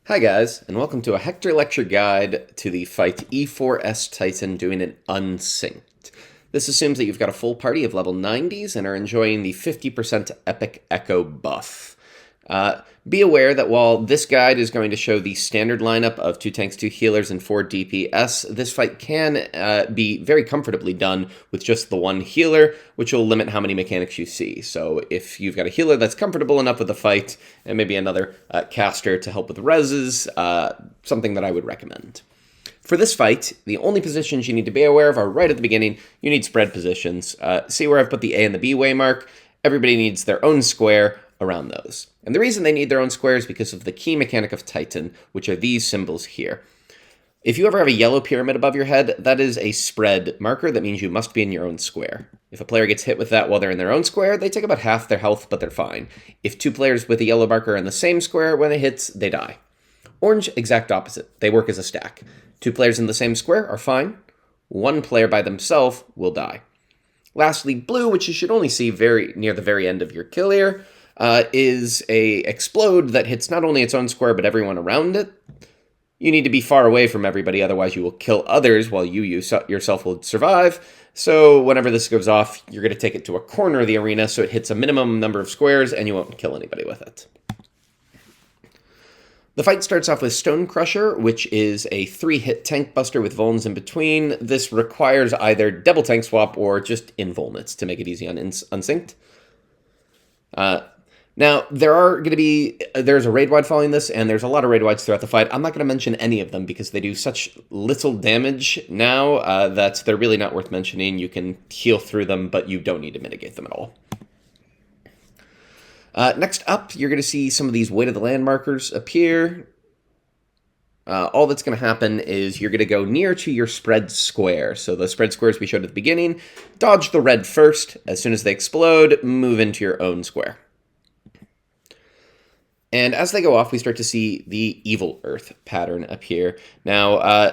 Hi guys, and welcome to a Hector lecture guide to the fight E4S Titan doing an unsynced. This assumes that you've got a full party of level 90s and are enjoying the 50% Epic Echo buff. Be aware that while this guide is going to show the standard lineup of 2 tanks, 2 healers, and 4 DPS, this fight can be very comfortably done with just the 1 healer, which will limit how many mechanics you see. So if you've got a healer that's comfortable enough with the fight, and maybe another caster to help with reses, something that I would recommend. For this fight, the only positions you need to be aware of are right at the beginning. You need spread positions. See where I've put the A and the B waymark? Everybody needs their own square around those. And the reason they need their own square is because of the key mechanic of Titan, which are these symbols here. If you ever have a yellow pyramid above your head, that is a spread marker. That means you must be in your own square. If a player gets hit with that while they're in their own square, they take about half their health, but they're fine. If 2 players with a yellow marker are in the same square, when it hits, they die. Orange, exact opposite. They work as a stack. 2 players in the same square are fine. 1 player by themselves will die. Lastly, blue, which you should only see very near the very end of your kill here, is a explode that hits not only its own square, but everyone around it. You need to be far away from everybody, otherwise you will kill others while you yourself will survive. So whenever this goes off, you're going to take it to a corner of the arena so it hits a minimum number of squares and you won't kill anybody with it. The fight starts off with Stonecrusher, which is a 3-hit Tankbuster with vulns in between. This requires either double tank swap or just invulnits to make it easy on unsynced. Now, there's a raid wide following this, and there's a lot of raid wides throughout the fight. I'm not going to mention any of them because they do such little damage now that they're really not worth mentioning. You can heal through them, but you don't need to mitigate them at all. Next up, you're going to see some of these weight of the land markers appear. All that's going to happen is you're going to go near to your spread square. So the spread squares we showed at the beginning, dodge the red first. As soon as they explode, move into your own square. And as they go off, we start to see the Evil Earth pattern appear. Now,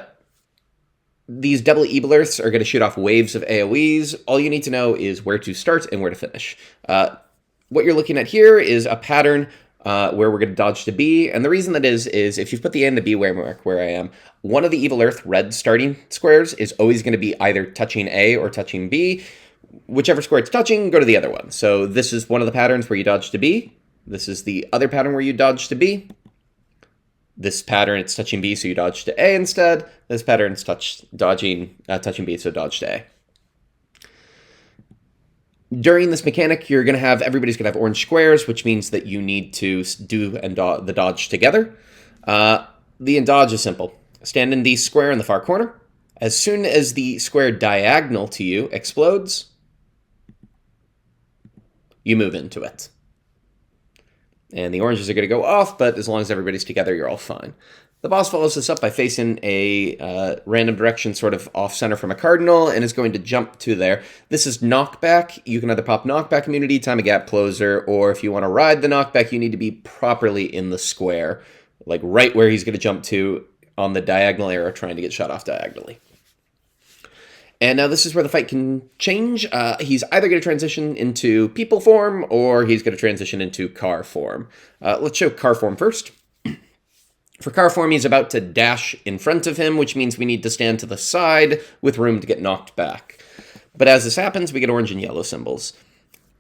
these double Evil Earths are going to shoot off waves of AoEs. All you need to know is where to start and where to finish. What you're looking at here is a pattern where we're going to dodge to B. And the reason that is if you've put the A and the B waymark where I am, one of the Evil Earth red starting squares is always going to be either touching A or touching B. Whichever square it's touching, go to the other one. So this is one of the patterns where you dodge to B. This is the other pattern where you dodge to B. This pattern, it's touching B, so you dodge to A instead. This pattern, it's touching B, so dodge to A. During this mechanic, everybody's going to have orange squares, which means that you need to do the dodge together. The dodge is simple. Stand in the square in the far corner. As soon as the square diagonal to you explodes, you move into it. And the oranges are going to go off, but as long as everybody's together, you're all fine. The boss follows this up by facing a random direction sort of off-center from a cardinal and is going to jump to there. This is knockback. You can either pop knockback immunity, time a gap closer, or if you want to ride the knockback, you need to be properly in the square, like right where he's going to jump to on the diagonal arrow trying to get shot off diagonally. And now this is where the fight can change. He's either going to transition into people form or he's going to transition into car form. Let's show car form first. For car form, he's about to dash in front of him, which means we need to stand to the side with room to get knocked back. But as this happens, we get orange and yellow symbols.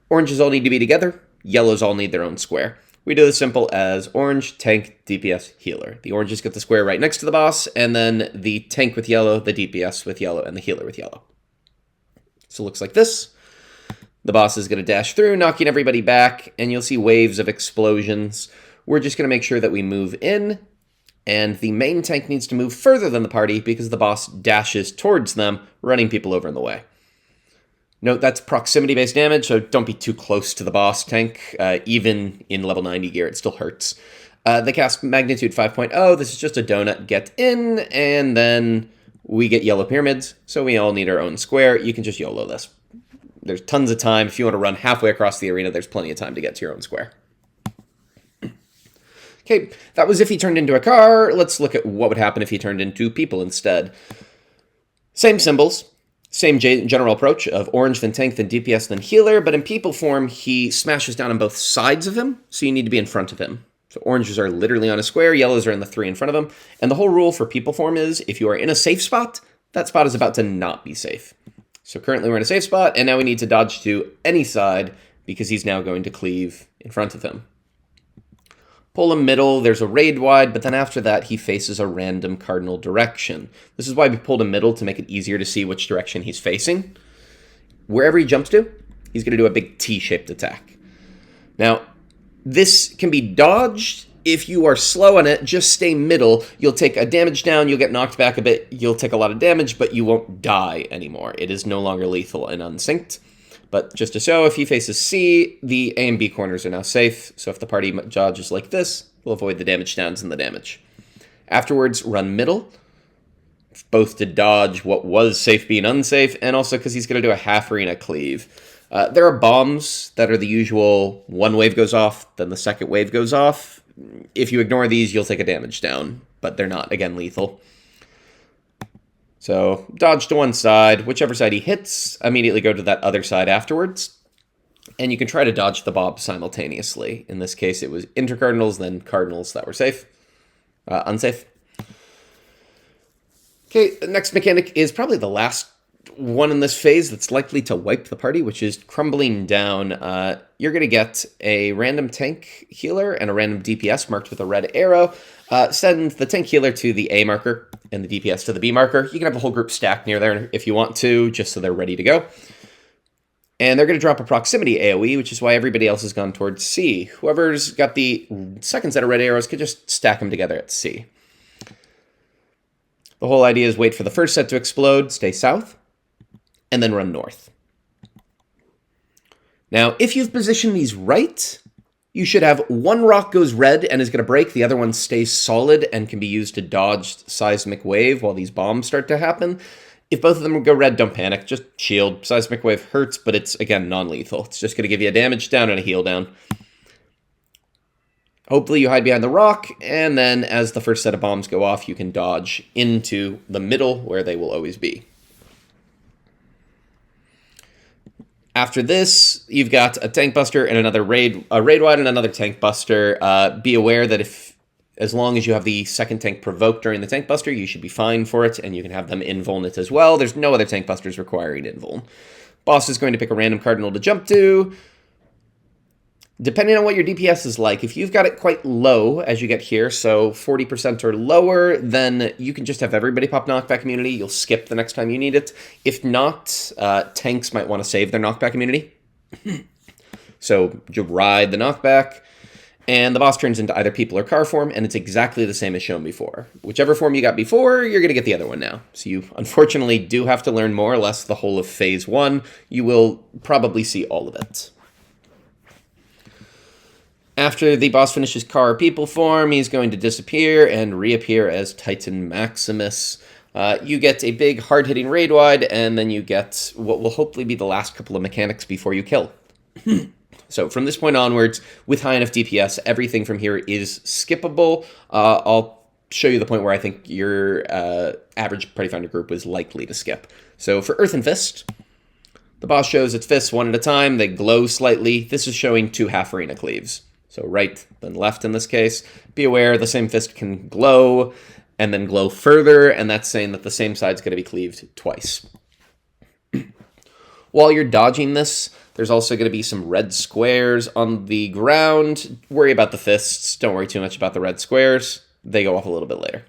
Oranges all need to be together. Yellows all need their own square. We do this simple as orange, tank, DPS, healer. The oranges get the square right next to the boss, and then the tank with yellow, the DPS with yellow, and the healer with yellow. So it looks like this. The boss is going to dash through, knocking everybody back, and you'll see waves of explosions. We're just going to make sure that we move in, and the main tank needs to move further than the party because the boss dashes towards them, running people over in the way. Note that's proximity-based damage, so don't be too close to the boss tank. Even in level 90 gear, it still hurts. They cast Magnitude 5.0. This is just a donut. Get in, and then we get yellow pyramids, so we all need our own square. You can just YOLO this. There's tons of time. If you want to run halfway across the arena, there's plenty of time to get to your own square. Okay, that was if he turned into a car. Let's look at what would happen if he turned into people instead. Same symbols. Same general approach of orange, then tank, then DPS, then healer, but in people form, he smashes down on both sides of him, so you need to be in front of him. So oranges are literally on a square, yellows are in the 3 in front of them. And the whole rule for people form is if you are in a safe spot, that spot is about to not be safe. So currently we're in a safe spot, and now we need to dodge to any side because he's now going to cleave in front of him. Pull him middle, there's a raid wide, but then after that he faces a random cardinal direction. This is why we pulled him middle, to make it easier to see which direction he's facing. Wherever he jumps to, he's going to do a big T-shaped attack. Now, this can be dodged. If you are slow on it, just stay middle. You'll take a damage down, you'll get knocked back a bit, you'll take a lot of damage, but you won't die anymore. It is no longer lethal and unsynced. But just to show, if he faces C, the A and B corners are now safe, so if the party dodges like this, we'll avoid the damage downs and the damage. Afterwards, run middle, both to dodge what was safe being unsafe, and also because he's going to do a half arena cleave. There are bombs that are the usual, one wave goes off, then the second wave goes off. If you ignore these, you'll take a damage down, but they're not, again, lethal. So dodge to one side, whichever side he hits, immediately go to that other side afterwards. And you can try to dodge the bob simultaneously. In this case, it was intercardinals, then cardinals that were safe, unsafe. Okay, the next mechanic is probably the last one in this phase that's likely to wipe the party, which is Crumbling Down. You're going to get a random tank healer and a random DPS marked with a red arrow. Send the tank healer to the A marker and the DPS to the B marker. You can have the whole group stacked near there if you want to, just so they're ready to go. And they're going to drop a proximity AoE, which is why everybody else has gone towards C. Whoever's got the second set of red arrows could just stack them together at C. The whole idea is wait for the first set to explode, stay south, and then run north. Now, if you've positioned these right, you should have one rock goes red and is going to break, the other one stays solid and can be used to dodge seismic wave while these bombs start to happen. If both of them go red, don't panic, just shield. Seismic wave hurts, but it's, again, non-lethal. It's just going to give you a damage down and a heal down. Hopefully you hide behind the rock, and then as the first set of bombs go off, you can dodge into the middle where they will always be. After this, you've got a Tankbuster and another raid wide and another Tankbuster. Be aware that as long as you have the second tank provoked during the Tankbuster, you should be fine for it, and you can have them invuln it as well. There's no other Tankbusters requiring invuln. Boss is going to pick a random cardinal to jump to. Depending on what your DPS is like, if you've got it quite low as you get here, so 40% or lower, then you can just have everybody pop knockback immunity. You'll skip the next time you need it. If not, tanks might want to save their knockback immunity. So you ride the knockback, and the boss turns into either people or car form, and it's exactly the same as shown before. Whichever form you got before, you're going to get the other one now. So you unfortunately do have to learn more or less the whole of Phase 1. You will probably see all of it. After the boss finishes car or people form, he's going to disappear and reappear as Titan Maximus. You get a big hard-hitting raid wide, and then you get what will hopefully be the last couple of mechanics before you kill. So from this point onwards, with high enough DPS, everything from here is skippable. I'll show you the point where I think your average Party Finder group is likely to skip. So for Earth and Fist, the boss shows its fists one at a time. They glow slightly. This is showing 2 half-arena cleaves. So right, then left in this case. Be aware the same fist can glow and then glow further, and that's saying that the same side's going to be cleaved twice. While you're dodging this, there's also going to be some red squares on the ground. Worry about the fists. Don't worry too much about the red squares. They go off a little bit later.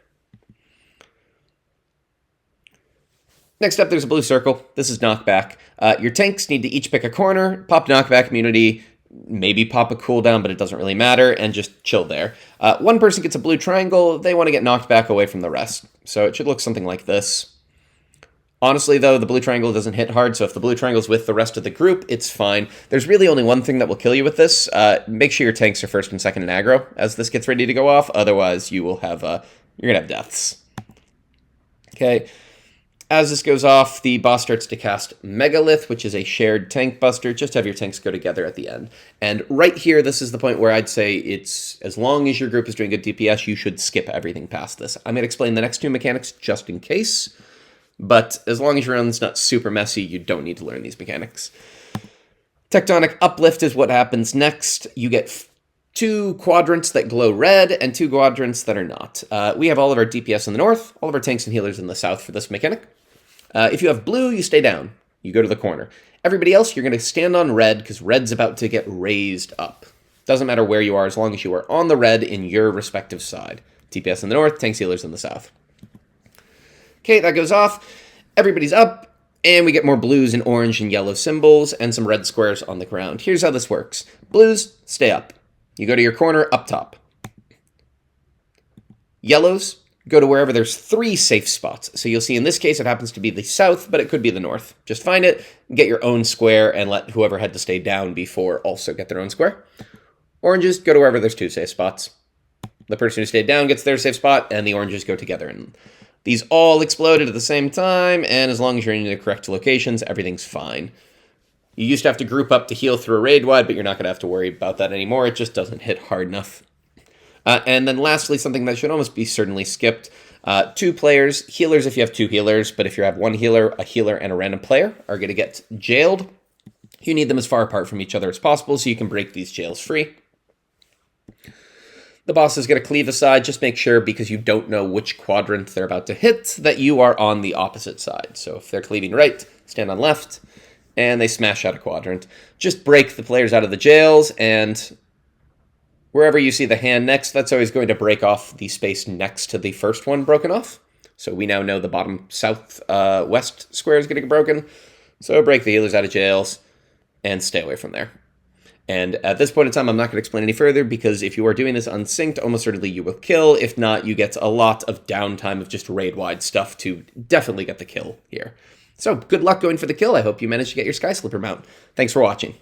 Next up, there's a blue circle. This is knockback. Your tanks need to each pick a corner, pop knockback immunity, maybe pop a cooldown, but it doesn't really matter, and just chill there. One person gets a blue triangle. They want to get knocked back away from the rest. So it should look something like this. Honestly, though, the blue triangle doesn't hit hard, so if the blue triangle's with the rest of the group, it's fine. There's really only one thing that will kill you with this. Make sure your tanks are first and second in aggro as this gets ready to go off. Otherwise, you will have, you're going to have deaths. Okay. As this goes off, the boss starts to cast Megalith, which is a shared tank buster. Just have your tanks go together at the end. And right here, this is the point where I'd say it's, as long as your group is doing good DPS, you should skip everything past this. I'm going to explain the next 2 mechanics just in case, but as long as your run's not super messy, you don't need to learn these mechanics. Tectonic Uplift is what happens next. You get 2 quadrants that glow red and 2 quadrants that are not. We have all of our DPS in the north, all of our tanks and healers in the south for this mechanic. If you have blue, you stay down. You go to the corner. Everybody else, you're going to stand on red because red's about to get raised up. Doesn't matter where you are as long as you are on the red in your respective side. DPS in the north, tanks healers in the south. Okay, that goes off. Everybody's up, and we get more blues and orange and yellow symbols and some red squares on the ground. Here's how this works. Blues, stay up. You go to your corner up top. Yellows, go to wherever there's 3 safe spots. So you'll see in this case it happens to be the south, but it could be the north. Just find it, get your own square, and let whoever had to stay down before also get their own square. Oranges, go to wherever there's 2 safe spots. The person who stayed down gets their safe spot, and the oranges go together. And these all exploded at the same time, and as long as you're in the correct locations, everything's fine. You used to have to group up to heal through a raid wide, but you're not going to have to worry about that anymore. It just doesn't hit hard enough. And then lastly, something that should almost be certainly skipped. 2 players, healers if you have 2 healers, but if you have 1 healer, a healer, and a random player are going to get jailed. You need them as far apart from each other as possible so you can break these jails free. The boss is going to cleave aside. Just make sure, because you don't know which quadrant they're about to hit, that you are on the opposite side. So if they're cleaving right, stand on left, and they smash out a quadrant. Just break the players out of the jails, and wherever you see the hand next, that's always going to break off the space next to the first one broken off. So we now know the bottom south west square is getting broken. So break the healers out of jails, and stay away from there. And at this point in time, I'm not going to explain any further, because if you are doing this unsynced, almost certainly you will kill. If not, you get a lot of downtime of just raid-wide stuff to definitely get the kill here. So good luck going for the kill. I hope you manage to get your Sky Slipper mount. Thanks for watching.